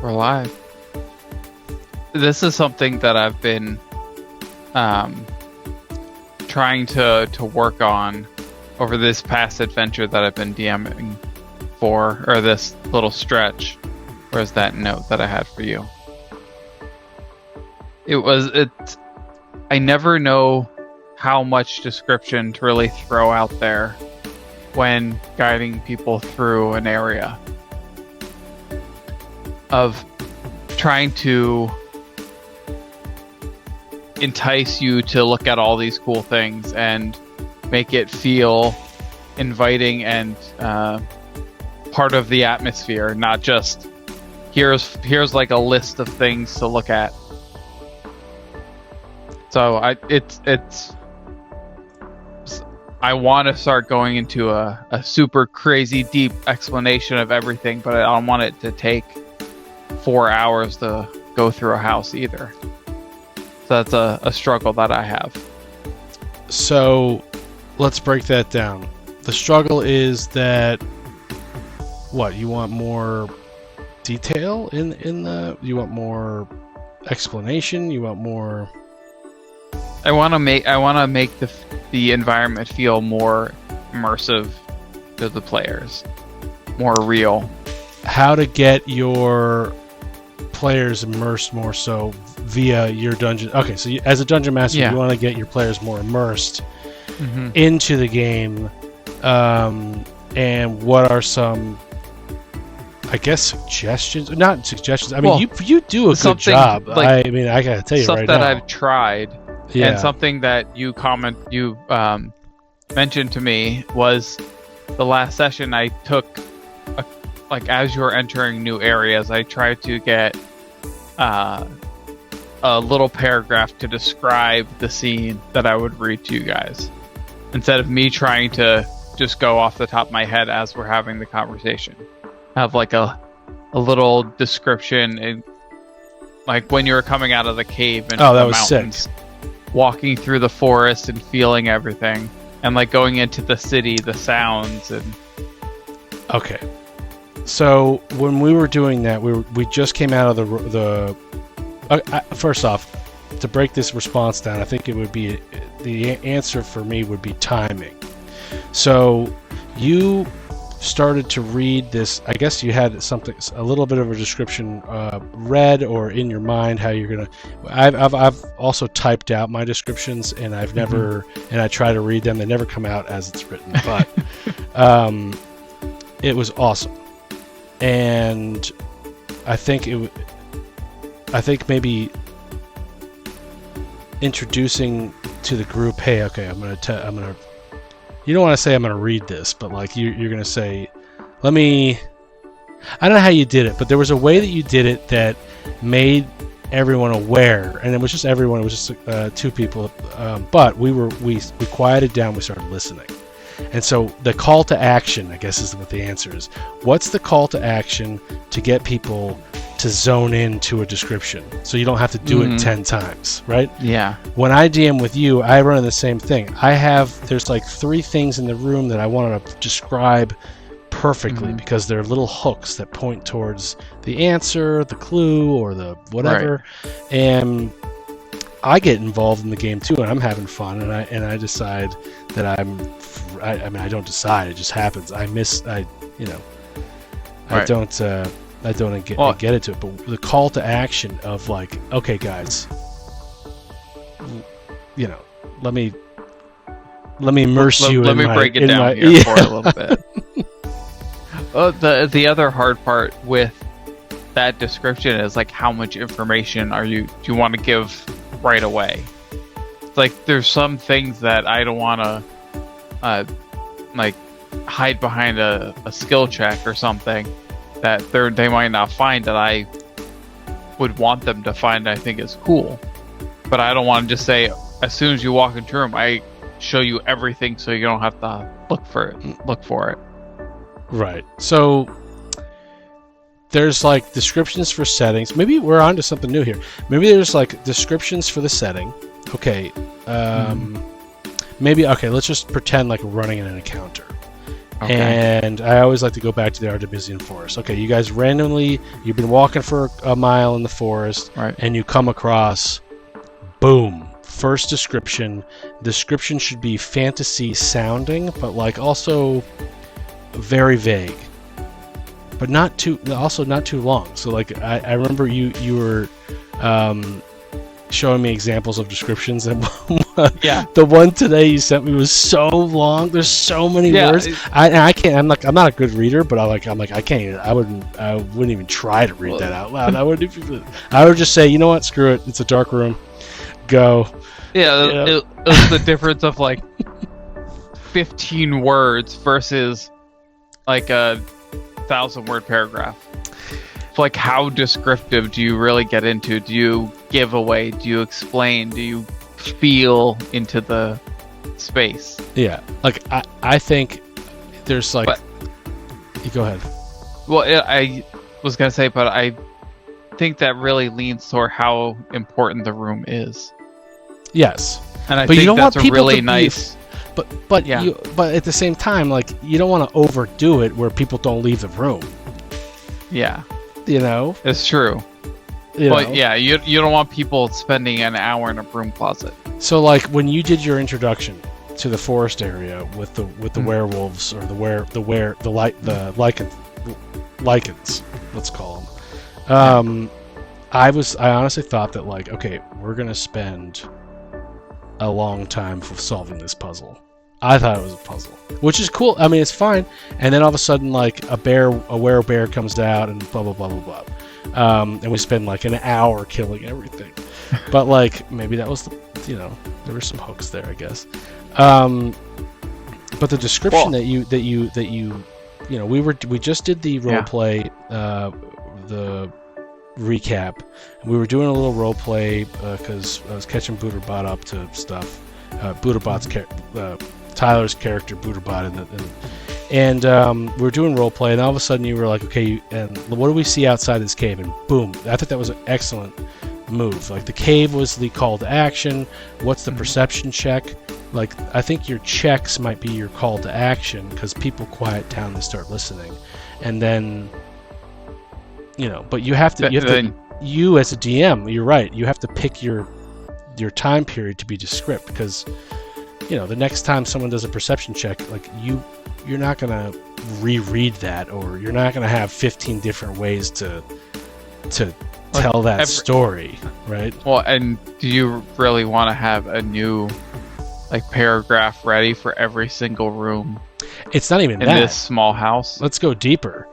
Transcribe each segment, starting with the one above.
We're live. This is something that I've been trying to work on over this past adventure that I've been DMing for, or this little stretch. Where's that note that I had for you? I never know how much description to really throw out there when guiding people through an area, of trying to entice you to look at all these cool things and make it feel inviting and part of the atmosphere, not just here's like a list of things to look at. So I want to start going into a super crazy deep explanation of everything, but I don't want it to take 4 hours to go through a house either. So that's a struggle that I have. So let's break that down. The struggle is that you want more detail in the, you want more explanation, you want more. I want to make the environment feel more immersive to the players, more real. How to get your players immersed more so via your dungeon. Okay, so as a dungeon master, you want to get your players more immersed into the game. And what are some, I guess, suggestions? Not suggestions. I mean, you do a good job. I mean, I gotta tell you right now. Stuff that I've tried. Yeah. And something that you mentioned to me was the last session I took, as you were entering new areas, I tried to get a little paragraph to describe the scene that I would read to you guys, instead of me trying to just go off the top of my head as we're having the conversation. Have like a little description, and like when you were coming out of the cave and that was mountains. Sick. Walking through the forest and feeling everything, and like going into the city, the sounds and. Okay, so when we were doing that, we just came out of the. First off, to break this response down, I think it would be the answer for me would be timing. So you started to read this. I guess you had a little bit of a description read or in your mind how you're gonna. I've also typed out my descriptions, and I've never and I try to read them. They never come out as it's written, but it was awesome, and I think maybe introducing to the group, hey, okay, I'm gonna. You don't want to say I'm going to read this, but like you're going to say, I don't know how you did it, but there was a way that you did it that made everyone aware, and it was just everyone. It was just two people, but we quieted down. We started listening, and so the call to action, I guess, is what the answer is. What's the call to action to get people to zone into a description, so you don't have to do it 10 times, right? Yeah. When I DM with you, I run the same thing. There's like 3 things in the room that I want to describe perfectly because they're little hooks that point towards the answer, the clue, or the whatever. Right. And I get involved in the game too, and I'm having fun, and I decide that I don't decide, it just happens. I don't get into it, but the call to action of like, okay, guys, let me immerse you. Let me break it down here for a little bit. The other hard part with that description is like, how much information do you want to give right away? It's like there's some things that I don't want to hide behind a skill check or something that they might not find that I would want them to find. I think is cool, but I don't want to just say as soon as you walk into a room, I show you everything so you don't have to look for it. Right. So there's like descriptions for settings. Maybe we're onto something new here. Maybe there's like descriptions for the setting. Okay. Maybe, okay, let's just pretend like we're running an encounter. Okay. And I always like to go back to the Artemisian Forest. Okay, you guys randomly, you've been walking for a mile in the forest, Right. and you come across, boom, first description. Description should be fantasy sounding, but like also very vague, but not too, also not too long. So like I remember you were showing me examples of descriptions, and Yeah. the one today you sent me was so long. There's so many Yeah. words. I can't. I'm not a good reader, but I can't even. I wouldn't even try to read that out loud. I would just say, you know what? Screw it. It's a dark room. Go. Yeah. It was the difference of like 15 words versus like a 1,000-word paragraph. Like, how descriptive do you really get into? Do you give away? Do you explain? Do you feel into the space? Yeah. Like I think there's like. But- you go ahead. Well, I was gonna say, but I think that really leans toward how important the room is, Yes. and I But you think don't want that's a people really to be- nice. But Yeah. but at the same time, like, you don't want to overdo it where people don't leave the room. Yeah, You know. it's true. You But know? yeah, you don't want people spending an hour in a broom closet. So like when you did your introduction to the forest area with the Mhm. werewolves or the lichens, let's call them. I honestly thought that, like, okay, we're gonna spend a long time solving this puzzle. I thought it was a puzzle, which is cool. I mean, it's fine. And then all of a sudden, like, a werebear comes out and blah blah blah blah blah. And we spend like an hour killing everything. But like, maybe that was there were some hooks there, I guess. But the description Well- we just did the role Yeah. play, the recap, and we were doing a little role play because I was catching Booterbot up to stuff. Booterbot's Tyler's character Booterbot and we were doing role play, and all of a sudden you were like, okay, and what do we see outside this cave? And boom, I thought that was an excellent move. Like, the cave was the call to action. What's the perception check? Like, I think your checks might be your call to action, because people quiet down and start listening, and then but you have to you as a DM, you're right, you have to pick your time period to be descriptive, because the next time someone does a perception check, like, you're not gonna reread that, or you're not gonna have 15 different ways to tell that story, right? Well, and do you really want to have a new paragraph ready for every single room It's not even in that. this small house? Let's go deeper.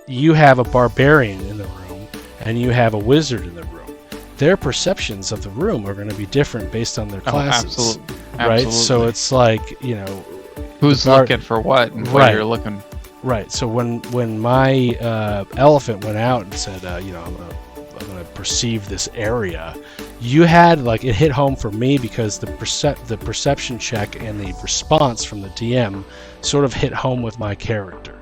You have a barbarian in the room, and you have a wizard in the room. Their perceptions of the room are going to be different based on their classes. Absolutely. Right? So it's like, who's the looking for what and what Right. you're looking. right. So when my elephant went out and said, I'm gonna perceive this area, you had, like, it hit home for me, because the perception check and the response from the DM sort of hit home with my character.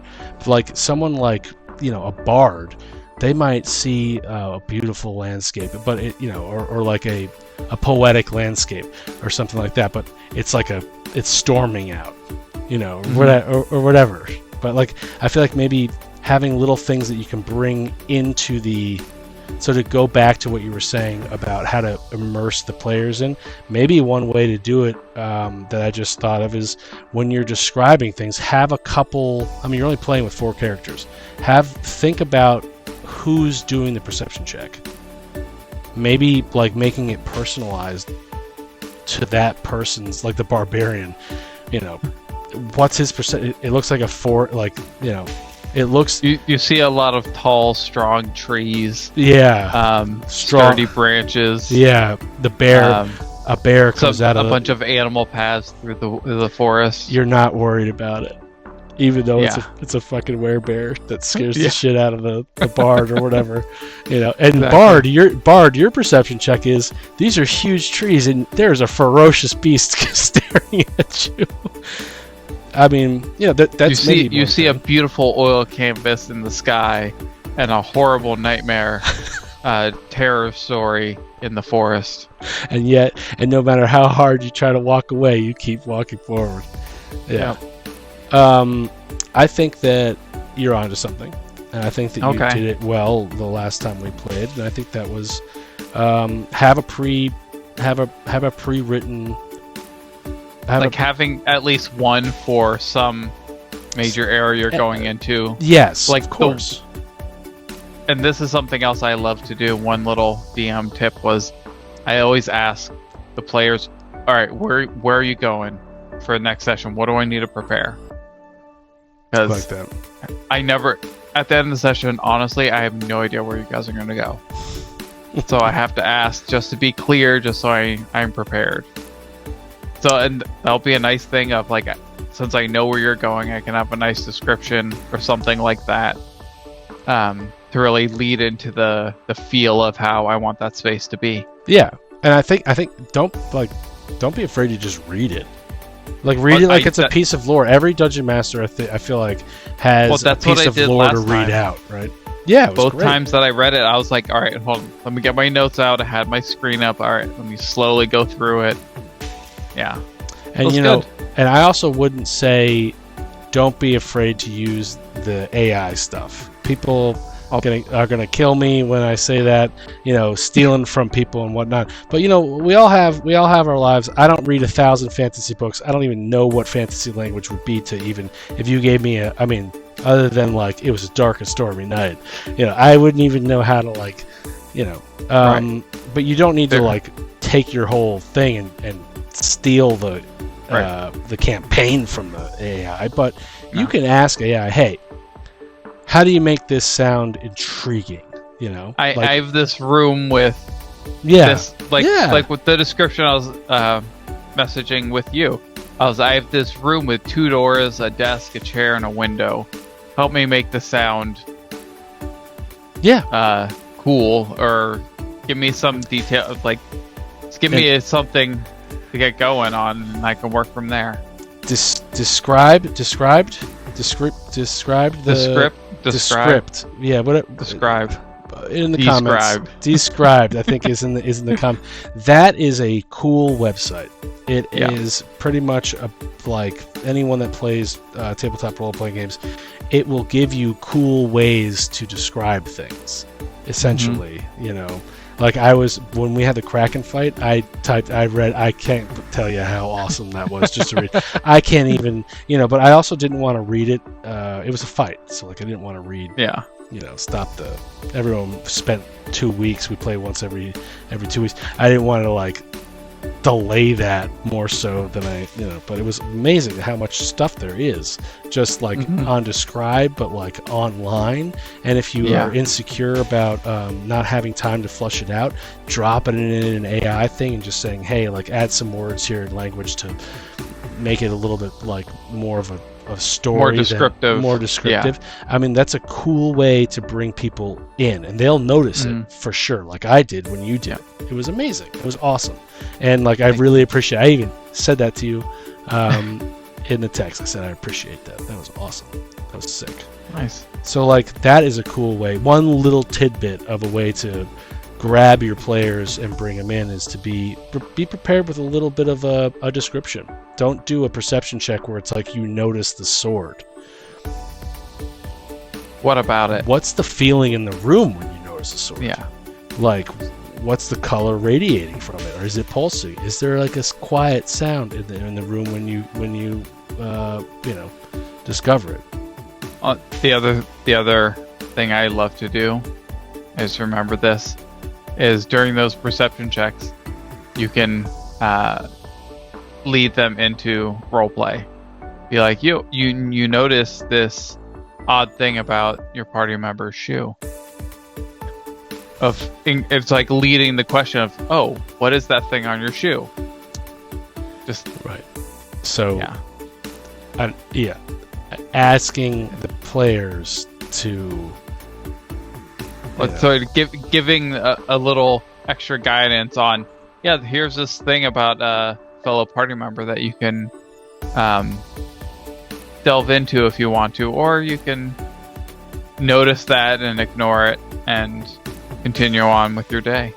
Like, someone like a bard, they might see a beautiful landscape, but or like a poetic landscape or something like that, but it's like it's storming out, or whatever. But like, I feel like maybe having little things that you can bring into so to go back to what you were saying about how to immerse the players in, maybe one way to do it that I just thought of is, when you're describing things, have a couple. I mean, you're only playing with 4 characters. Think about who's doing the perception check. Maybe, like, making it personalized to that person's, like the barbarian. What's his percent? It looks like a 4. Like, it looks. You see a lot of tall, strong trees. Yeah. Sturdy branches. Yeah. The bear. A bear comes out of a bunch of animal paths through the forest. You're not worried about it, even though Yeah. it's a fucking werebear that scares the Yeah. shit out of the bard or whatever, And Exactly. Bard, your perception check is, these are huge trees and there's a ferocious beast staring at you. I mean, that's you see a beautiful oil canvas in the sky, and a horrible nightmare, terror story in the forest. and no matter how hard you try to walk away, you keep walking forward. Yeah. I think that you're onto something, and I think that you Okay. did it well the last time we played, and I think that was have a pre-written. Like having at least one for some major area you're going into. Yes, like of course. And this is something else I love to do. One little DM tip was I always ask the players, all right, where are you going for the next session? What do I need to prepare? Because Like that. I never, at the end of the session, honestly, I have no idea where you guys are going to go. So I have to ask just to be clear, just so I'm prepared. So, and that'll be a nice thing of like, since I know where you're going, I can have a nice description or something like that. To really lead into the feel of how I want that space to be. Yeah, and I think don't be afraid to just read it. Like read it like it's a piece of lore. Every dungeon master, I feel like, has a piece of lore to read out, right? Yeah, it was both great. times that I read it, I was like, all right, hold on, let me get my notes out. I had my screen up. All right, let me slowly go through it. Yeah, and you know, and I also wouldn't say don't be afraid to use the AI stuff. People are gonna kill me when I say that, you know, stealing from people and whatnot. But you know, we all have our lives. I don't read 1,000 fantasy books. I don't even know what fantasy language would be to even if you gave me other than like it was a dark and stormy night. You know, I wouldn't even know how to like, you know. Right. But you don't need to like take your whole thing and steal the campaign from the AI. But you can ask AI, hey, how do you make this sound intriguing? You know, I have this room with this, like with the description I was messaging with you. I have this room with 2 doors, a desk, a chair, and a window. Help me make the sound, cool, or give me some detail. Like, just give me something to get going on, and I can work from there. Describe the script. Yeah, what describe in the comments. Described, I think is in the comment. That is a cool website. It is pretty much like anyone that plays tabletop role-playing games. It will give you cool ways to describe things. Essentially, you know, like when we had the Kraken fight, I read. I can't tell you how awesome that was just to read. I can't even, you know, but I also didn't want to read it. It was a fight, so like I didn't want to read. Yeah. You know, everyone spent 2 weeks. We play once every 2 weeks. I didn't want to like delay that more so than but it was amazing how much stuff there is just like on Describe, but like online. And if you are insecure about not having time to flush it out, drop it in an AI thing and just saying, hey, like add some words here in language to make it a little bit like more of a story, more descriptive. I mean, that's a cool way to bring people in, and they'll notice it for sure, like I did when you did. It was amazing. It was awesome. And like I really appreciate I even said that to you in the text. I said I appreciate that. That was awesome. That was sick. Nice. So like that is a cool way. One little tidbit of a way to grab your players and bring them in is to be prepared with a little bit of a description. Don't do a perception check where it's like you notice the sword. What about it? What's the feeling in the room when you notice the sword? Yeah. Like, what's the color radiating from it, or is it pulsing? Is there like a quiet sound in the room when you discover it? The other thing I love to do is remember this. Is during those perception checks, you can lead them into roleplay. Be like, you notice this odd thing about your party member's shoe. It's like leading the question of, oh, what is that thing on your shoe? Just right. So asking the players to. So giving a little extra guidance on, here's this thing about a fellow party member that you can delve into if you want to, or you can notice that and ignore it and continue on with your day.